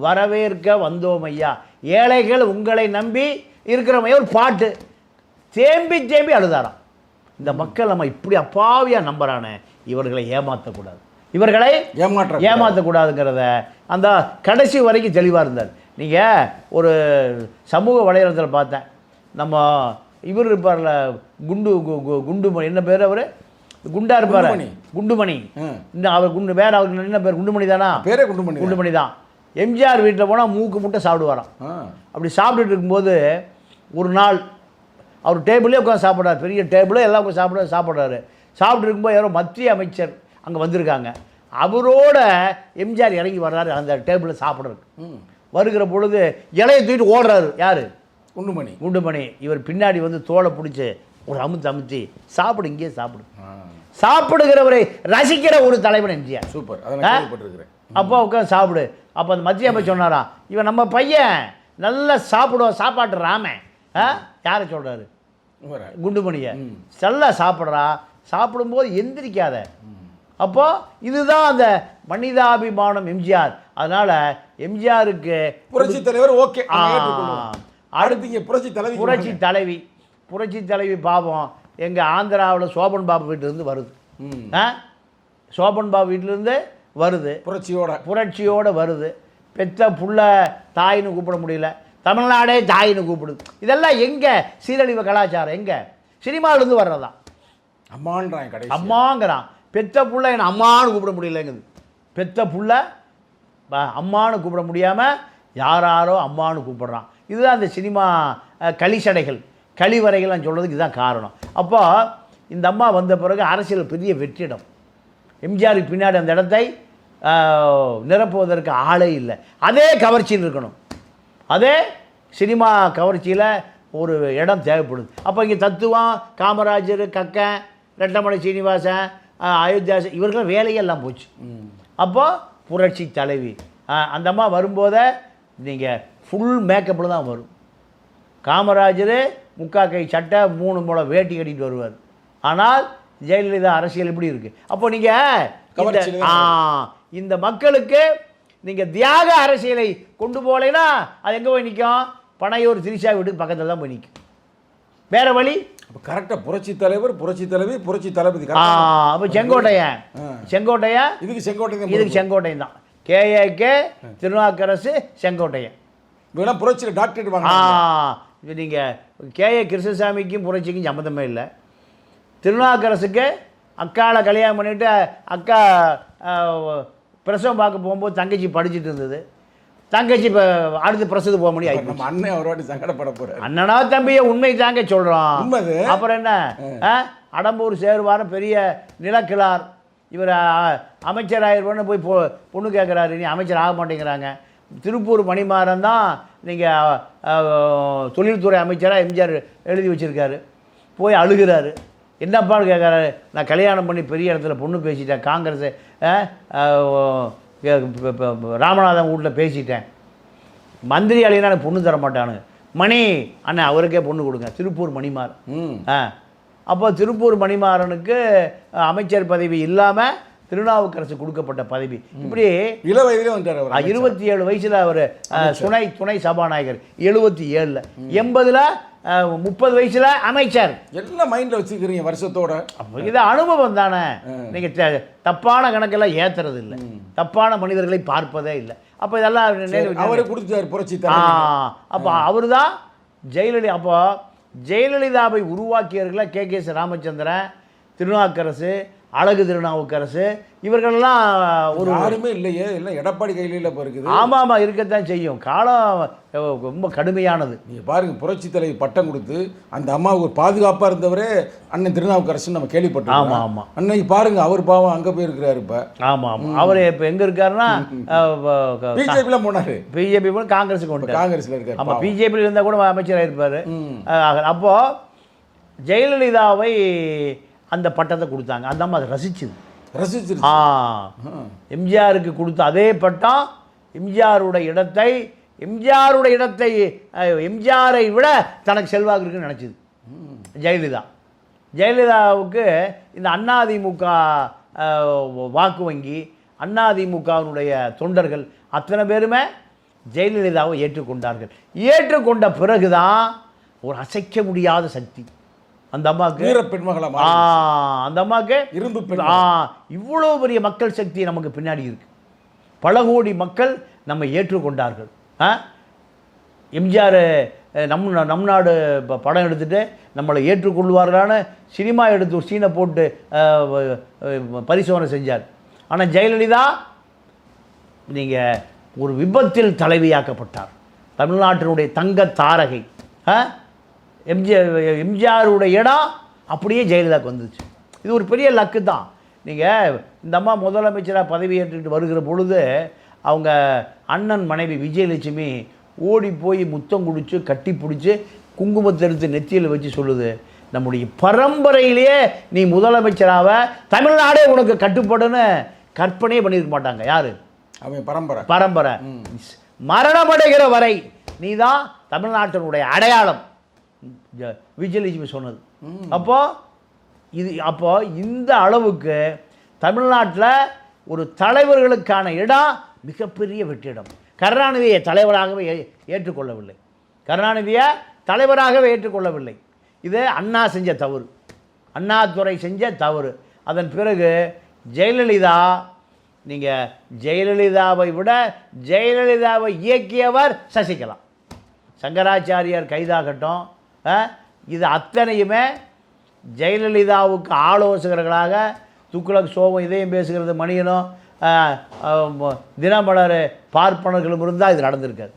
[SPEAKER 2] வரவேற்க வந்தோம் ஐயா, ஏழைகள் உங்களை நம்பி இருக்கிறமைய ஒரு பாட்டு தேம்பி அழுதாராம். இந்த மக்கள் நம்ம இப்படி அப்பாவியாக நம்புறானே, இவர்களை ஏமாற்றக்கூடாது, இவர்களை ஏமாற்றக்கூடாதுங்கிறத அந்த கடைசி வரைக்கும் தெளிவாக இருந்தார். நீங்கள் ஒரு சமூக வலைதளத்தில் பார்த்தேன், நம்ம இவர் இருப்பார்ல குண்டுமணி, என்ன பேர் அவர்? குண்டா இருப்பார், குண்டுமணி. இந்த அவர் வேற அவருக்கு என்ன பேர்? குண்டுமணி தானா?
[SPEAKER 1] பேரே குண்டுமணி தான்.
[SPEAKER 2] எம்ஜிஆர் வீட்டில் போனால் மூக்கு முட்டை சாப்பிடுவாராம். அப்படி சாப்பிட்டுட்டு இருக்கும்போது ஒரு நாள் அவர் டேபிளே உட்காந்து சாப்பிட்றாரு, பெரிய டேபிளே எல்லாம் உட்காந்து சாப்பிட்றாரு. சாப்பிட்டு இருக்கும்போது யாரோ மத்திய அமைச்சர் அங்கே வந்திருக்காங்க. அவரோட எம்ஜிஆர் இறங்கி வர்றாரு அந்த டேபிளில் சாப்பிட்றதுக்கு. வருகிற பொழுது இலையை தூக்கிட்டு ஓடுறாரு. யார்? குண்டுமணி. இவர் பின்னாடி வந்து தோலை பிடிச்சி ஒரு அமுத்தி சாப்பிடு, இங்கேயே சாப்பிடு. சாப்பிடுகிறவரை ரசிக்கிற ஒரு தலைவன் எம்ஜிஆர்.
[SPEAKER 1] சூப்பர்.
[SPEAKER 2] அப்போ உட்காந்து சாப்பிடு. அப்போ அந்த மத்திய அமைச்சர் சொன்னாராம், இவன் நம்ம பையன் நல்லா சாப்பிடுவோம், சாப்பாட்டு ராமன். யாரை சொல்கிறாரு? குண்டுமணியை. நல்லா சாப்பிட்றா, சாப்பிடும்போது எந்திரிக்காத. அப்போ இதுதான் அந்த மனிதாபிமானம் எம்ஜிஆர். அதனால் எம்ஜிஆருக்கு
[SPEAKER 1] புரட்சி தலைவர் ஓகே. அடுத்து புரட்சி தலைவி பாவம் எங்கள் ஆந்திராவில் சோபன் பாபு வீட்டிலேருந்து வருது. சோபன் பாபு வீட்டிலேருந்து வருது, புரட்சியோட வருது. பெத்த புள்ள தாயின்னு கூப்பிட முடியல, தமிழ்நாடே தாயின்னு கூப்பிடுது. இதெல்லாம் எங்கே சீரழிவு கலாச்சாரம்? எங்கே? சினிமாவிலேருந்து வர்றதா? அம்மாங்கிறான். பெத்த புள்ள என்னை அம்மானு கூப்பிட முடியலங்குது. பெத்த புள்ள அம்மானு கூப்பிட முடியாமல் யாரோ அம்மானு கூப்பிடுறான். இதுதான் அந்த சினிமா களிசடைகள், கழிவறைகள்லாம் சொல்கிறதுக்கு இதுதான் காரணம். அப்போ இந்த அம்மா வந்த பிறகு அரசியல் பெரிய வெற்றிடம். எம்ஜிஆருக்கு பின்னாடி அந்த இடத்தை நிரப்புவதற்கு ஆளே இல்லை. அதே கவர்ச்சியில் இருக்கணும், அதே சினிமா கவர்ச்சியில் ஒரு இடம் தேவைப்படுது. அப்போ இங்கே தத்துவம், காமராஜர், கக்கன், ரெட்டமலை சீனிவாசன், அயோத்தியாசன் இவர்கள் வேலையெல்லாம் போச்சு. அப்போது புரட்சி தலைவி அந்த அம்மா வரும்போதே நீங்கள் ஃபுல் மேக்கப்பில் தான் வரும். காமராஜர் முக்காக்கை சட்டை 3 முழம் வேட்டி கட்டிட்டு வருவார். ஆனால் ஜெயலலிதா அரசியல் எப்படி இருக்குது? அப்போ நீங்கள் இந்த மக்களுக்கு நீங்கள் தியாக அரசியலை கொண்டு போகலைன்னா அது எங்கே போய் நிற்கும்? பனையூர் திரிஷா வீட்டுக்கு பக்கத்தில் தான் போய் நிற்கும். வேற வழி? கரெக்டாக புரட்சி தலைவர், புரட்சி தலைவி, புரட்சி தளபதி.
[SPEAKER 2] அப்போ செங்கோட்டையன் இதுக்கு செங்கோட்டையன் தான். கேஏகே, திருநாவுக்கரசு, செங்கோட்டையன்.
[SPEAKER 1] இதெல்லாம் புரட்சியில் டாக்டரேட் வாங்க.
[SPEAKER 2] இது நீங்கள் கேஏ கிருஷ்ணசாமிக்கும் புரட்சிக்கும் சம்மந்தமே இல்லை. திருநாவுக்கரசுக்கு அக்காவை கல்யாணம் பண்ணிவிட்டு அக்கா பிரசவம் பார்க்க போகும்போது தங்கச்சி படிச்சுட்டு இருந்தது. தங்கச்சி இப்போ அடுத்து பிரசவத்துக்கு போக முடியும்.
[SPEAKER 1] நம்ம அண்ணன் ஒரு வாட்டி சங்கடப்பட போகிறார்.
[SPEAKER 2] அண்ணனா தம்பியை உண்மை தாங்க சொல்கிறோம். அப்புறம் என்ன, அடம்பூர் சேருவாரம் பெரிய நிலக்கிழார், இவர் அமைச்சராயிருப்பான்னு போய் பொண்ணு கேட்குறாரு. நீ அமைச்சர் ஆக மாட்டேங்கிறாங்க. திருப்பூர் மணிமாறன் தான் நீங்கள் தொழில்துறை அமைச்சராக எம்ஜிஆர் எழுதி வச்சுருக்காரு. போய் அழுகிறாரு. என்னப்பான்னு கேட்குறாரு. நான் கல்யாணம் பண்ணி பெரிய இடத்துல பொண்ணு பேசிட்டேன், காங்கிரஸ் ராமநாதன் வீட்டில் பேசிட்டேன், மந்திரி அலையினா எனக்கு பொண்ணு தர மாட்டானுங்க. மணி அண்ணன் அவருக்கே பொண்ணு கொடுங்க. திருப்பூர் மணிமாறன். அப்போ திருப்பூர் மணிமாறனுக்கு அமைச்சர் பதவி இல்லாமல் திருநாவுக்கரசு கொடுக்கப்பட்ட பதவி. இப்படி 27 வயசில் அவர் துணை சபாநாயகர், 77, 80 30 வயசில் அமைச்சர்.
[SPEAKER 1] எல்லாம் மைண்டில் வச்சுக்கிறீங்க வருஷத்தோட.
[SPEAKER 2] இது அனுபவம் தானே. நீங்கள் தப்பான கணக்கெல்லாம் ஏற்றுறது இல்லை, தப்பான மனிதர்களை பார்ப்பதே இல்லை. அப்போ இதெல்லாம்
[SPEAKER 1] அவரு கொடுத்தாரு புரட்சி.
[SPEAKER 2] அப்போ அவர் தான் ஜெயலலிதா. அப்போ ஜெயலலிதாவை உருவாக்கியவர்கள கே.கே.எஸ். ராமச்சந்திரன், திருநாவுக்கரசு, அழகு திருநாவுக்கரசு, இவர்கள்லாம் ஒரு
[SPEAKER 1] யாருமே இல்லையே, எல்லாம் எடப்பாடி கையில இருக்குது.
[SPEAKER 2] ஆமாம், இருக்கத்தான் செய்யும். காலம் ரொம்ப கடுமையானது.
[SPEAKER 1] நீங்கள் பாருங்கள், புரட்சி தலைவி பட்டம் கொடுத்து அந்த அம்மாவுக்கு ஒரு பாதுகாப்பாக இருந்தவரே அண்ணன் திருநாவுக்கரசு நம்ம கேள்விப்பட்டோம்.
[SPEAKER 2] ஆமாம் ஆமாம்.
[SPEAKER 1] அன்னைக்கு பாருங்கள், அவர் பாவம் அங்கே போயிருக்கிறாரு. இப்போ
[SPEAKER 2] ஆமாம், அவர் இப்போ எங்கே இருக்காருன்னா
[SPEAKER 1] பிஜேபியில் போனார்.
[SPEAKER 2] பிஜேபி போன காங்கிரஸுக்கு வந்துட்டார்.
[SPEAKER 1] காங்கிரஸில் இருக்கார்.
[SPEAKER 2] ஆமாம், பிஜேபியில் இருந்தால் கூட அமைச்சராக இருப்பார். அப்போது ஜெயலலிதாவை அந்த பட்டத்தை கொடுத்தாங்க. அந்த அம்மா அதை ரசிச்சுது. எம்ஜிஆருக்கு கொடுத்த அதே பட்டம் எம்ஜிஆருடைய இடத்தை எம்ஜிஆரை விட தனக்கு செல்வாக்கு இருக்குன்னு நினச்சிது ஜெயலலிதாவுக்கு. இந்த அதிமுக வாக்கு வங்கி, அதிமுகவினுடைய தொண்டர்கள் அத்தனை பேருமே ஜெயலலிதாவை ஏற்றுக்கொண்டார்கள். ஏற்றுக்கொண்ட பிறகுதான் ஒரு அசைக்க முடியாத சக்தி அந்த அம்மாவுக்கு. அந்த அம்மாவுக்கு
[SPEAKER 1] இரும்பு.
[SPEAKER 2] இவ்வளோ பெரிய மக்கள் சக்தி நமக்கு பின்னாடி இருக்கு. பல கோடி மக்கள் நம்ம ஏற்றுக்கொண்டார்கள். எம்ஜிஆர் நம் நாடு படம் எடுத்துட்டு நம்மளை ஏற்றுக்கொள்வார்களான சினிமா எடுத்து ஒரு சீனை போட்டு பரிசோதனை செஞ்சார். ஆனால் ஜெயலலிதா நீங்கள் ஒரு விபத்தில் தலைவியாக்கப்பட்டார். தமிழ்நாட்டினுடைய தங்க தாரகை. எம்ஜிஆருடைய இடம் அப்படியே ஜெயலலிதாவுக்கு வந்துச்சு. இது ஒரு பெரிய லக்கு தான். நீங்கள் இந்த அம்மா முதலமைச்சராக பதவியேற்றுட்டு வருகிற பொழுது அவங்க அண்ணன் மனைவி விஜயலட்சுமி ஓடி போய் முத்தம் குடித்து கட்டி பிடிச்சி குங்குமத்தை எடுத்து நெத்தியில் வச்சு சொல்லுது, நம்முடைய பரம்பரையிலேயே நீ முதலமைச்சராக தமிழ்நாடே உனக்கு கட்டுப்படுன்னு கற்பனையே பண்ணியிருக்க மாட்டாங்க. யார்?
[SPEAKER 1] அவன்
[SPEAKER 2] பரம்பரை மரணமடைகிற வரை நீ தான் தமிழ்நாட்டினுடைய அடையாளம், விஜயலட்சுமி சொன்னது. அப்போ இந்த அளவுக்கு தமிழ்நாட்டில் ஒரு தலைவர்களுக்கான இடம் மிகப்பெரிய வெற்றிடம். கருணாநிதியை தலைவராகவே ஏற்றுக்கொள்ளவில்லை. இது அண்ணா செஞ்ச தவறு, அண்ணாதுரை செஞ்ச தவறு. அதன் பிறகு ஜெயலலிதா, நீங்கள் ஜெயலலிதாவை விட ஜெயலலிதாவை இயக்கியவர் சசிகலா, சங்கராச்சாரியார் கைதாகட்டும், இது அத்தனையுமே ஜெயலலிதாவுக்கு ஆலோசகர்களாக துக்ளக் சோபம் இதயம் பேசுகிறது மணியனும் தினமலர் பார்ப்பனர்களும் இருந்தால் இது நடந்திருக்காது.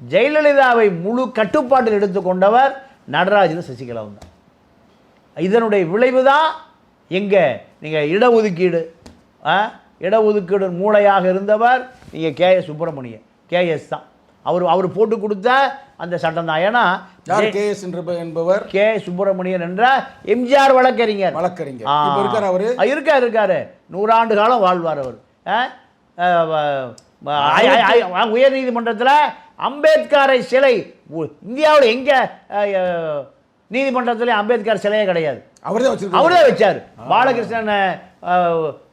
[SPEAKER 2] ஜெயலலிதாவை முழு கட்டுப்பாட்டில் எடுத்துக்கொண்டவர் நடராஜன் சசிகலாவும் தான். இதனுடைய விளைவு தான் எங்கே நீங்கள் இடஒதுக்கீடு மூளையாக இருந்தவர் நீங்கள் கேஎஸ் சுப்பிரமணியன், கேஎஸ் தான் அவர் போட்டு கொடுத்த அந்த சட்டம் தான். ஏன்னா
[SPEAKER 1] கேஎஸ் என்பவர்
[SPEAKER 2] கே சுப்பிரமணியன் என்ற எம்ஜிஆர் வழக்கறிஞர் இருக்காரு. 100 ஆண்டு காலம் வாழ்வார் அவர். உயர் நீதிமன்றத்தில் அம்பேத்கரை சிலை இந்தியாவில் எங்கே நீதிமன்றத்தில் அம்பேத்கர் சிலையே கிடையாது, அவரே வச்சார். பாலகிருஷ்ணன்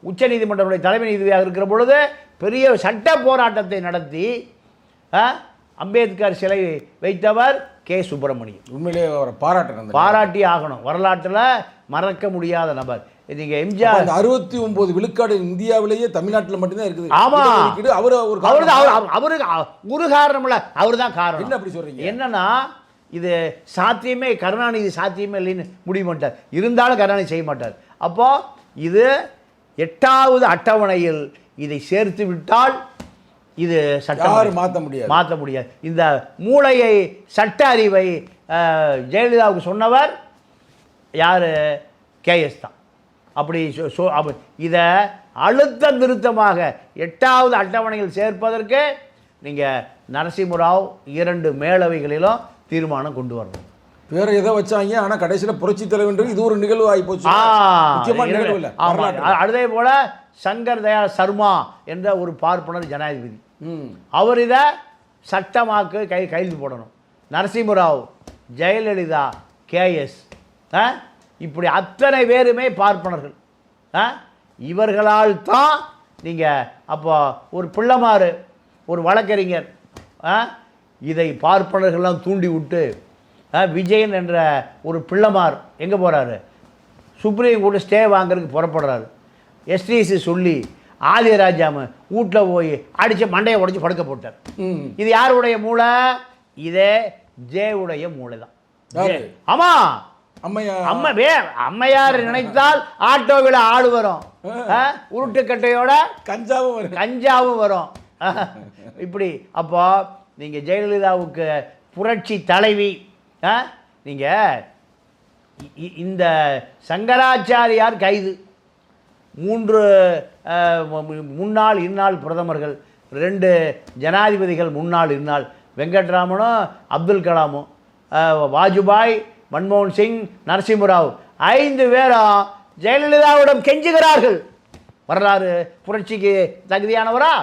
[SPEAKER 2] உச்ச நீதிமன்றத்துடைய தலைமை நீதிபதியாக இருக்கிற பொழுது பெரிய சட்ட போராட்டத்தை நடத்தி அம்பேத்கர் சிலை வைத்தவர் கே சுப்பிரமணியன்.
[SPEAKER 1] உண்மையிலே அவரை
[SPEAKER 2] பாராட்டி ஆகணும். வரலாற்றில் மறக்க முடியாத நபர். நீங்கள் எம்ஜிஆர்
[SPEAKER 1] 69 விழுக்காடு இந்தியாவிலேயே தமிழ்நாட்டில் மட்டும்தான் இருக்குது.
[SPEAKER 2] ஆமாம், அவருக்கு ஒரு காரணம் இல்லை, அவர் தான் காரணம்.
[SPEAKER 1] என்ன அப்படி சொல்றீங்க?
[SPEAKER 2] என்னன்னா இது சாத்தியமே, கருணாநிதி சாத்தியமே இல்லைன்னு முடிவு பண்ணிட்டார். இருந்தாலும் கருணாநிதி செய்ய மாட்டார். அப்போ இது 8வது அட்டவணையில் இதை சேர்த்து விட்டால் இது சட்டம் மாற்ற முடியாது. இந்த மூளையை சட்ட அறிவை ஜெயலலிதாவுக்கு சொன்னவர் யார்? கேஎஸ் தான். அப்படி இதை அழுத்த நிறுத்தமாக 8வது அட்டவணையில் சேர்ப்பதற்கு நீங்கள் நரசிம்மராவ் 2 மேலவைகளிலும் தீர்மானம் கொண்டு வரணும்.
[SPEAKER 1] வேற எதை வச்சாங்க, ஆனால் கடைசியில் புரட்சி தலைவர் இது ஒரு நிகழ்வு ஆகி போச்சு.
[SPEAKER 2] அதே போல சங்கர் தயாள் சர்மா என்ற ஒரு பார்ப்பனர் ஜனாதிபதி, அவர் இதை சட்டமாக்கு கைது போடணும். நரசிம்மராவ், ஜெயலலிதா, கேஎஸ், இப்படி அத்தனை பேருமே பார்ப்பனர்கள். இவர்களால் தான் நீங்கள் அப்போ ஒரு பிள்ளைமாறு ஒரு வழக்கறிஞர் இதை பார்ப்பனர்கள்லாம் தூண்டி விட்டு விஜயன் என்ற ஒரு பிள்ளைமார் எங்கே போகிறாரு? சுப்ரீம் கோர்ட்டு ஸ்டே வாங்கிறதுக்கு புறப்படுறாரு. எஸ்டிசி சொல்லி ஆதிராஜாம வீட்டில் போய் அடித்து மண்டையை உடைச்சி படுக்க போட்டார். இது யாருடைய மூளை? இதே ஜேவுடைய மூளை தான். ஆமாம், அம்மையார் நினைத்தால் ஆட்டோவில் ஆடு வரும், உருட்டுக்கட்டையோட கஞ்சாவும் வரும். இப்படி அப்போ நீங்கள் ஜெயலலிதாவுக்கு புரட்சி தலைவி, நீங்கள் இந்த சங்கராச்சாரியார் கைது, 3 முன்னாள் இந்நாள் பிரதமர்கள், 2 ஜனாதிபதிகள் முன்னாள் இந்நாள், வெங்கட்ராமனும் அப்துல் கலாமும், வாஜ்பாய், மன்மோகன் சிங், நரசிம்மராவ் 5 பேரும் ஜெயலலிதாவிடம் கெஞ்சுகிறார்கள். வரலாறு புரட்சிக்கு தகுதியானவரா?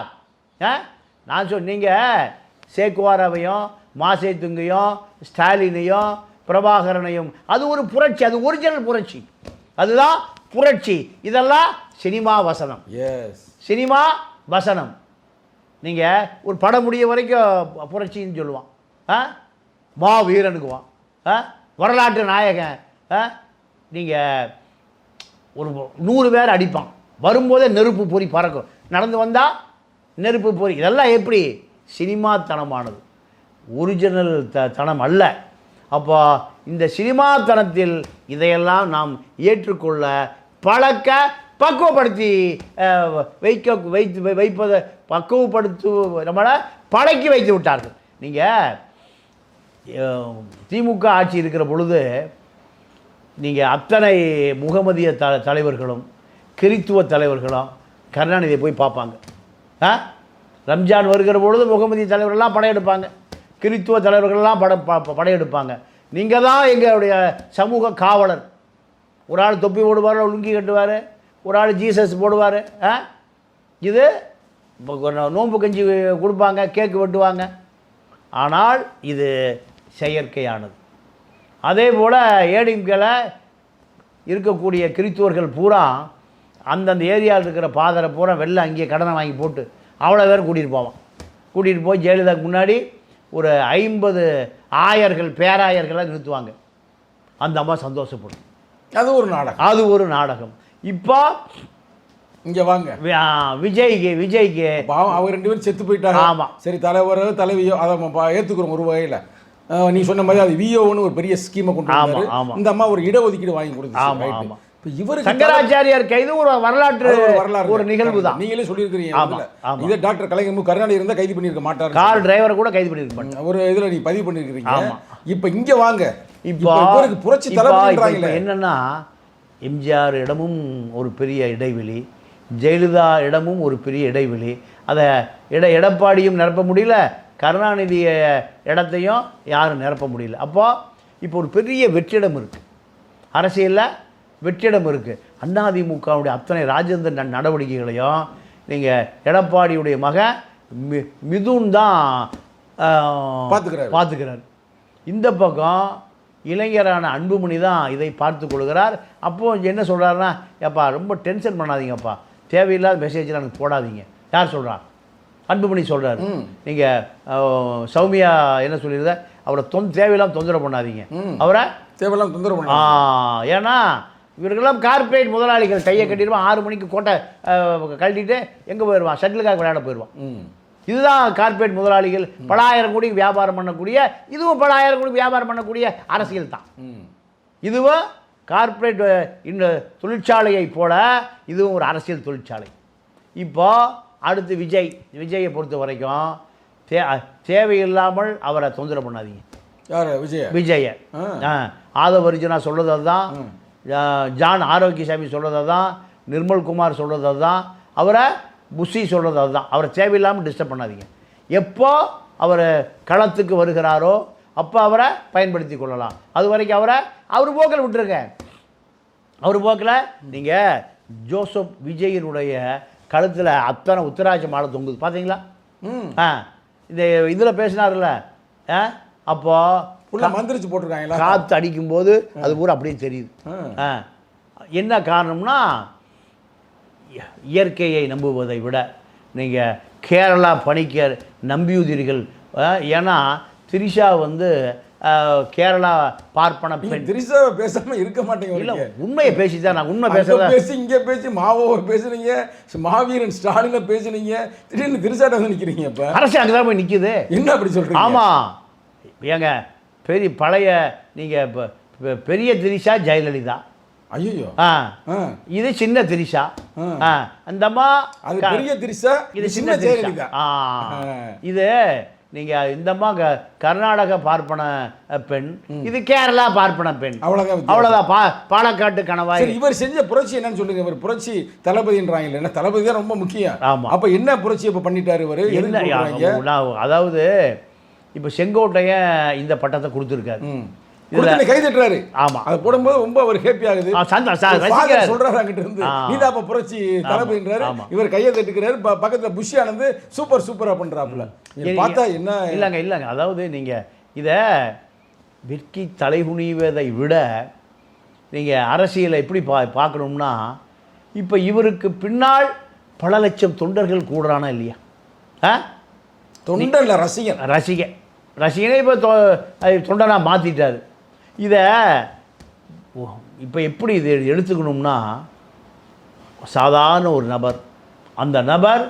[SPEAKER 2] நான் நீங்கள் சேக்குவாராவையும் மாசே துங்கையும் ஸ்டாலினையும் பிரபாகரனையும், அது ஒரு புரட்சி, அது ஒரிஜினல் புரட்சி, அதுதான் புரட்சி. இதெல்லாம் சினிமா வசனம். சினிமா வசனம். நீங்கள் ஒரு படம் முடிய வரைக்கும் புரட்சின்னு சொல்லுவான், மா வீரனுக்குவான், வரலாற்று நாயகன். நீங்கள் ஒரு 100 பேர் அடிப்பான், வரும்போதே நெருப்பு பொறி பறக்கும், நடந்து வந்தால் நெருப்பு பொறி. இதெல்லாம் எப்படி? சினிமாத்தனமானது, ஒரிஜினல் தனம் அல்ல. அப்போ இந்த சினிமாத்தனத்தில் இதையெல்லாம் நாம் ஏற்றுக்கொள்ள பக்குவப்படுத்தி வைப்பதை பக்குவப்படுத்து நம்மளை பழக்கி வைத்து விட்டார்கள். நீங்கள் திமுக ஆட்சி இருக்கிற பொழுது நீங்கள் அத்தனை முகமதிய தலைவர்களும் கிறித்துவ தலைவர்களும் கருணாநிதியை போய் பார்ப்பாங்க. ரம்ஜான் வருகிற பொழுது முகமதிய தலைவர்கள்லாம் படையெடுப்பாங்க, கிறித்துவ தலைவர்கள்லாம் படையெடுப்பாங்க. நீங்கள் தான் எங்களுடைய சமூக காவலர். ஒரு ஆள் தொப்பி போடுவார், லுங்கி கட்டுவார், ஒரு ஆள் ஜீசஸ் போடுவார். இது நோன்பு கஞ்சி கொடுப்பாங்க, கேக்கு வெட்டுவாங்க. ஆனால் இது செயற்கையானது. அதே போல் ஏடிஎம்கேல இருக்கக்கூடிய கிறித்துவர்கள் பூரா அந்தந்த ஏரியாவில் இருக்கிற பாதரை பூரா வெளில அங்கேயே கடனை வாங்கி போட்டு அவ்வளோ பேர் கூட்டிகிட்டு போவான். கூட்டிகிட்டு போய் ஜெயலலிதாவுக்கு முன்னாடி ஒரு 50 ஆயர்கள் பேராயர்களை நிறுத்துவாங்க. அந்த அம்மா சந்தோஷப்படும்.
[SPEAKER 1] அது ஒரு நாடகம்.
[SPEAKER 2] இப்போ
[SPEAKER 1] இங்கே வாங்க,
[SPEAKER 2] விஜய்க்கு
[SPEAKER 1] அவங்க 2 பேரும் செத்து போயிட்டாங்க.
[SPEAKER 2] ஆமாம்,
[SPEAKER 1] சரி, தலைவரோ தலைவியோ அதை ஏற்றுக்கிறோம் ஒரு வகையில். நீ சொன்ன மாதிரி அது விஓன்னு ஒரு பெரிய ஸ்கீமை கொண்டு வந்தாரு. இந்த அம்மா ஒரு இடஒதுக்கீடு வாங்கி கொடுத்து. இப்போ இவர்
[SPEAKER 2] சங்கராச்சாரியார் கைது ஒரு வரலாற்று ஒரு நிகழ்வு தான்.
[SPEAKER 1] நீங்களே சொல்லியிருக்கிறீங்க. இதே டாக்டர் கலைஞர் கருணாநிதி இருந்தால் கைது பண்ணியிருக்க மாட்டார்.
[SPEAKER 2] கார் டிரைவரை கூட கைது பண்ணியிருக்க மாட்டார்.
[SPEAKER 1] ஒரு இதில் நீ பதிவு பண்ணியிருக்கிறீங்க. இப்போ இங்கே வாங்க, இப்போ புரட்சி தலைவர்
[SPEAKER 2] என்னன்னா, எம்ஜிஆர் இடமும் ஒரு பெரிய இடைவெளி, ஜெயலலிதா இடமும் ஒரு பெரிய இடைவெளி. அதை எடப்பாடியும் நிரப்ப முடியல, கருணாநிதி இடத்தையும் யாரும் நிரப்ப முடியல. அப்போ இப்போ ஒரு பெரிய வெற்றிடம் இருக்குது, அரசியலில் வெற்றிடம் இருக்குது. அதிமுகவுடைய அத்தனை ராஜேந்திரன் நடவடிக்கைகளையும் நீங்கள் எடப்பாடியுடைய மகன் மிதுன் தான் பார்த்துக்கிறார். இந்த பக்கம் இளைஞரான அன்புமணி தான் இதை பார்த்து கொள்கிறார். அப்போது என்ன சொல்கிறாருன்னா, ஏப்பா ரொம்ப டென்ஷன் பண்ணாதீங்கப்பா, தேவையில்லாத மெசேஜ்லாம் எனக்கு போடாதீங்க. யார் சொல்கிறா? அன்புமணி சொல்கிறார். நீங்கள் சௌமியா என்ன சொல்லியிருந்த, அவரை தேவையில்லாமல் தொந்தரவு பண்ணாதீங்க, அவரை
[SPEAKER 1] தேவையில்லாமல் தொந்தரவு பண்ண.
[SPEAKER 2] ஏன்னா இவர்களெல்லாம் கார்பரேட் முதலாளிகள். கையை கட்டிடுவான், 6 மணிக்கு கோட்டை கழட்டிட்டு எங்கே போயிடுவான்? ஷட்டிலுக்காக விளையாட போயிடுவான். இதுதான் கார்பரேட் முதலாளிகள். பல ஆயிரம் கோடி வியாபாரம் பண்ணக்கூடிய, இதுவும் பல ஆயிரம் கோடி வியாபாரம் பண்ணக்கூடிய அரசியல் தான். இதுவும் கார்பரேட் இந்த தொழிற்சாலையை போல இதுவும் ஒரு அரசியல் தொழிற்சாலை. இப்போ அடுத்து விஜயை பொறுத்த வரைக்கும் தேவையில்லாமல் அவரை தொந்தரவு பண்ணாதீங்க.
[SPEAKER 1] யார்?
[SPEAKER 2] விஜயை. ஆதவர்ஜுனா சொல்கிறது அதுதான், ஜான் ஆரோக்கியசாமி சொல்கிறது அதுதான், நிர்மல்குமார் சொல்கிறது அதுதான், அவரை புஷி சொல்கிறது அதுதான். அவரை தேவையில்லாமல் டிஸ்டர்ப் பண்ணாதீங்க. எப்போ அவர் களத்துக்கு வருகிறாரோ அப்போ அவரை பயன்படுத்தி கொள்ளலாம். அது வரைக்கும் அவர் போக்கில் விட்டுருங்க. அவர் போக்கில் நீங்கள் ஜோசப் விஜயினுடைய கழுத்தில் அத்தனை உத்தராட்ச மாலை தொங்குது பார்த்தீங்களா? இந்த இதில் பேசினார்ல, அப்போ
[SPEAKER 1] மந்திரிச்சு போட்டிருக்காங்களா?
[SPEAKER 2] காற்று அடிக்கும்போது அது பூரா அப்படியே தெரியுது. என்ன காரணம்னா, இயற்கையை நம்புவதை விட நீங்கள் கேரளா பணிக்கர் நம்பியுதிர்கள். ஏன்னா திரிஷா கேரளா பார்ப்பன பெண்.
[SPEAKER 1] திரிஷாவை பேசாம இருக்க மாட்டேங்க.
[SPEAKER 2] இல்லை, உண்மையை பேசிதான். நான் உண்மை பேசி
[SPEAKER 1] இங்கே பேசி மாவோவை பேசுனீங்க, மாவீரன் ஸ்டாலினை பேசுனீங்க, திடீர்னு திரிஷாட்ட நிற்கிறீங்க. இப்போ
[SPEAKER 2] அரசு அங்கே தான் போய் நிற்கிது.
[SPEAKER 1] என்ன அப்படி சொல்கிறீங்க?
[SPEAKER 2] ஆமாம், ஏங்க பழைய நீங்கள் இப்போ பெரிய திரிஷா ஜெயலலிதா.
[SPEAKER 1] ஐயோ,
[SPEAKER 2] இது சின்ன திரிஷா. அந்தம்மா
[SPEAKER 1] அது பெரிய திரிஷா, இது சின்ன ஜெயலலிதா.
[SPEAKER 2] இது நீங்கள் இந்தம்மா கர்நாடக பார்ப்பன பெண், இது கேரளா பார்ப்பன பெண். அவ்வளோதான். பாலக்காட்டு கணவாய்.
[SPEAKER 1] இவர் செஞ்ச புரட்சி என்னன்னு சொல்லுங்க. இவர் புரட்சி தளபதின்றாங்க. என்ன, தளபதி தான் ரொம்ப முக்கியம்.
[SPEAKER 2] ஆமாம்.
[SPEAKER 1] அப்போ என்ன புரட்சி இப்போ பண்ணிட்டாரு இவர்?
[SPEAKER 2] அதாவது இப்போ செங்கோட்டையன் இந்த பட்டத்தை கொடுத்துருக்காரு,
[SPEAKER 1] கை தட்டுறாரு.
[SPEAKER 2] ஆமா,
[SPEAKER 1] அதை போடும்போது ரொம்ப அவர் ஹேப்பி ஆகுது. சொல்றாரு அங்கிட்ட இருந்து, நீதான் அப்ப புரட்சி தளபதின்றாரு. இவர் கையை தட்டுக்கிறாரு. பக்கத்துல புஷ் ஆனது சூப்பரா பண்றாப்புல. பார்த்தா என்ன
[SPEAKER 2] இல்லைங்க. அதாவது நீங்க இத வெட்கி தலைகுனிவதை விட நீங்க அரசியலை எப்படி பார்க்கணும்னா, இப்ப இவருக்கு பின்னால் பல லட்சம் தொண்டர்கள் கூடுறானா இல்லையா?
[SPEAKER 1] தொண்டர்
[SPEAKER 2] ரசிகனே இப்போ தொண்டனா மாற்றிட்டார். இதை இப்போ எப்படி இது எடுத்துக்கணும்னா, சாதாரண ஒரு நபர், அந்த நபர்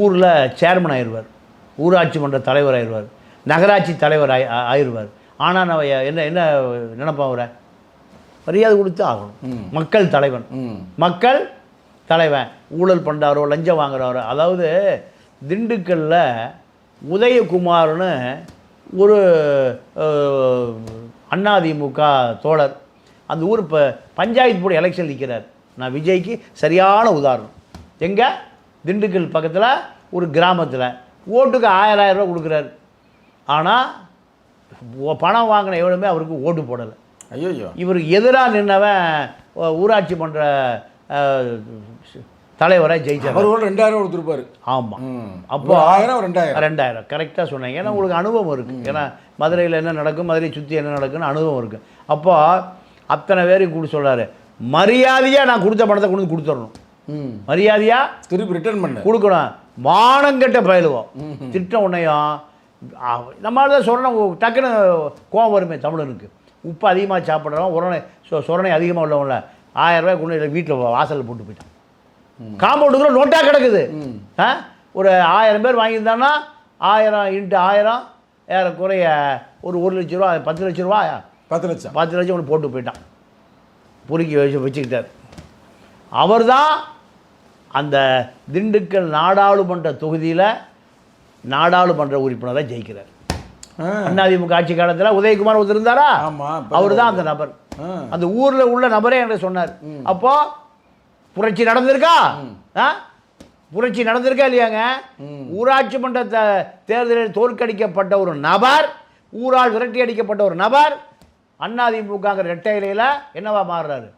[SPEAKER 2] ஊரில் சேர்மன் ஆயிடுவார், ஊராட்சி மன்ற தலைவர் ஆயிடுவார், நகராட்சி தலைவர் ஆயிடுவார். ஆனால் நான் என்ன நினைப்பேன், அவரை மரியாதை கொடுத்து ஆகணும். மக்கள் தலைவன் ஊழல் பண்ணுறாரோ லஞ்சம் வாங்குறாரோ. அதாவது திண்டுக்கல்லில் உதயகுமார்னு ஒரு அதிமுக தோழர் அந்த ஊர் இப்போ பஞ்சாயத்து போர்டு எலெக்ஷன் நிற்கிறார். நான் விஜய்க்கு சரியான உதாரணம். எங்கே திண்டுக்கல் பக்கத்தில் ஒரு கிராமத்தில் ஓட்டுக்கு 1000 ரூபா கொடுக்குறாரு. ஆனால் பணம் வாங்கின எவ்வளோமே அவருக்கு ஓட்டு போடலை.
[SPEAKER 1] ஐயோ,
[SPEAKER 2] இவருக்கு எதிராக நின்றவன் ஊராட்சி மன்ற தலைவராக ஜெயிச்சார்.
[SPEAKER 1] அவர் 2000 கொடுத்துருப்பாரு.
[SPEAKER 2] ஆமாம். அப்போ 2000 கரெக்டாக சொன்னாங்க. ஏன்னா உங்களுக்கு அனுபவம் இருக்குது. ஏன்னா மதுரையில் என்ன நடக்கும், மதுரையை சுற்றி என்ன நடக்குன்னு அனுபவம் இருக்குது. அப்போ அத்தனை பேரையும் கூட சொல்கிறாரு, மரியாதையாக நான் கொடுத்த பணத்தை கொண்டு வந்து கொடுத்துடணும், மரியாதையாக
[SPEAKER 1] திருப்பி ரிட்டர்ன் பண்ண கொடுக்கணும்.
[SPEAKER 2] மானங்கெட்ட பயிலுவோம் திட்டம் உன்னையும் நம்மளால தான் சொரணை டக்குன்னு கோவம் வருமே தமிழனுக்கு. உப்பு அதிகமாக சாப்பிட்றவன் உடனே சொரணை அதிகமாக உள்ளவங்கள 1000 ரூபாய் கொண்டு வீட்டில் வாசலில் போட்டு போயிட்டான். காம்பவுண்டுக்குள்ள நோட்டாக கிடக்குது. ஒரு 1000 பேர் வாங்கியிருந்தான்னா 1000 × 1000 ஏறக்குறைய ஒரு 1 லட்ச ரூபா, 10 லட்ச ரூபா, 10 லட்சம் ஒன்று போட்டு போயிட்டான். பொறுக்கி வச்சுக்கிட்டார். அவர் தான் அந்த திண்டுக்கல் நாடாளுமன்ற தொகுதியில் நாடாளுமன்ற உறுப்பினராக ஜெயிக்கிறார். அதிமுக ஆட்சி காலத்தில் உதயகுமார் ஒருத்தர் இருந்தாரா, அவர் தான் அந்த நபர். அந்த ஊரில் உள்ள நபரே என்று சொன்னார். அப்போ புரட்சி நடந்திருக்கா? புரட்சி நடந்திருக்கா இல்லையாங்க? ஊராட்சி மன்ற தேர்தலில் தோற்கடிக்கப்பட்ட ஒரு நபர், ஊரால் விரட்டி அடிக்கப்பட்ட ஒரு நபர் அதிமுக இரட்டை இலையில் என்னவா மாறுறாரு?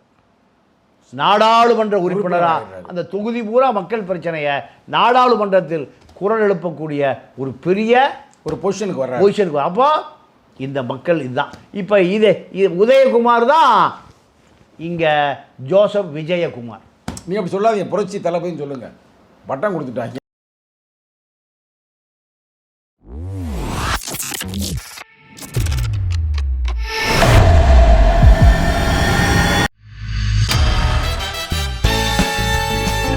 [SPEAKER 2] நாடாளுமன்ற உறுப்பினரா. அந்த தொகுதி பூரா மக்கள் பிரச்சனையை நாடாளுமன்றத்தில் குரல் எழுப்பக்கூடிய ஒரு பெரிய ஒரு பொசிஷனுக்கு. அப்போ இந்த மக்கள் இதுதான். இப்போ உதயகுமார் தான் இங்கே ஜோசப் விஜயகுமார்.
[SPEAKER 1] நீ அப்படி சொல்லாதீங்க, புரட்சி தளபதின்னு சொல்லுங்க. பட்டம் கொடுத்துட்டாங்க.